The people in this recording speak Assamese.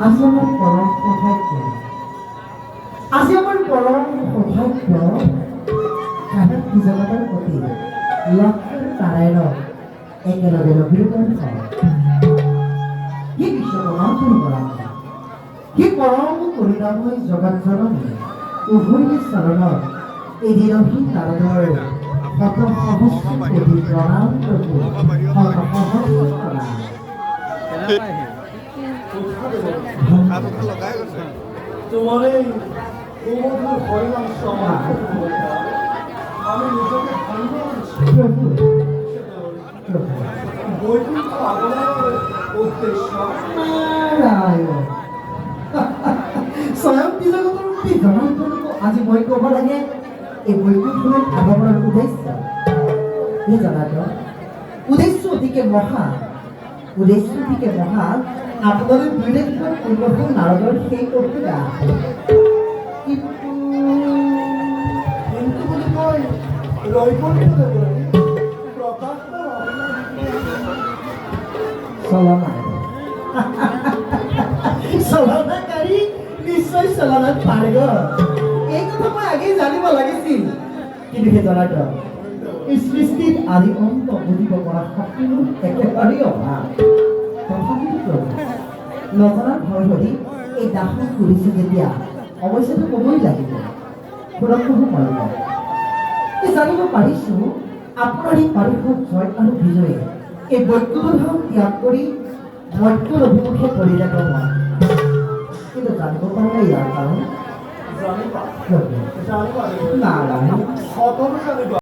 আজি আমাৰ পৰম সৌভাগ্য, আজি আমাৰ পৰম সৌভাগ্য কাৰণ জগতৰ প্ৰতি লক্ষ্মণ নাৰায়ণক একেলগে অভিযোজন হয়। কি বিশ্বকৰ্মাৰ পৰম, কি পৰম কৰিণাময় জগত জননী উভয় চৰণত এদিনহীন নাৰদৰ শত সহস্ৰ কোটি প্ৰণাম প্ৰভু, শত সহস্ৰ প্ৰণাম। তোমাৰ এই গোমধুৰ হৰিনাম সভা আমি নিজেকে ধন্য বৈকুণ্ঠ আগমনেৰ উদ্দেশ্য স্বয়ং জগতৰ প্ৰতি জনান্তৰক আজি মই ক'ব লাগে এই বৈকুণ্ঠলৈ আগমনৰ উদ্দেশ্য। এই জনাত উদ্দেশ্য অতিকে মহান, উদ্দেশ্য অতিকে মহান। আপোনালোক দুইদেশৰ পূৰ্বপুৰুষ নাৰদৰ সেই কবিতা কিন্তু বুলি কয় ৰৈবন্ত প্ৰকাশ চলনাকাৰী নিশ্চয় চলনাত পাৰ্গত। এই কথা মই আগেই জানিব লাগিছিল, কিন্তু সেই জনাত এই সৃষ্টিত আদি অন্ত বুজিব পৰা শক্তিবোৰ একেবাৰেই অভাৱ। তথাপিতো নজনাৰ ভয় ধৰি এই দাসন কৰিছোঁ যেতিয়া অৱশ্যেতো ক'বই লাগিব। সুৰক্ষা পাৰিব জানিব পাৰিছোঁ আপোনাৰ এই পাৰিষদ জয় আৰু বিজয়ে এই বৈকুণ্ঠধাম ত্যাগ কৰি মৰ্ত্যৰ অভিমুখে পৰিণত হোৱা, কিন্তু জানিব পাৰিলে ইয়াৰ কাৰণ জানিবা নাৰায়ণ সকলো জানিবা।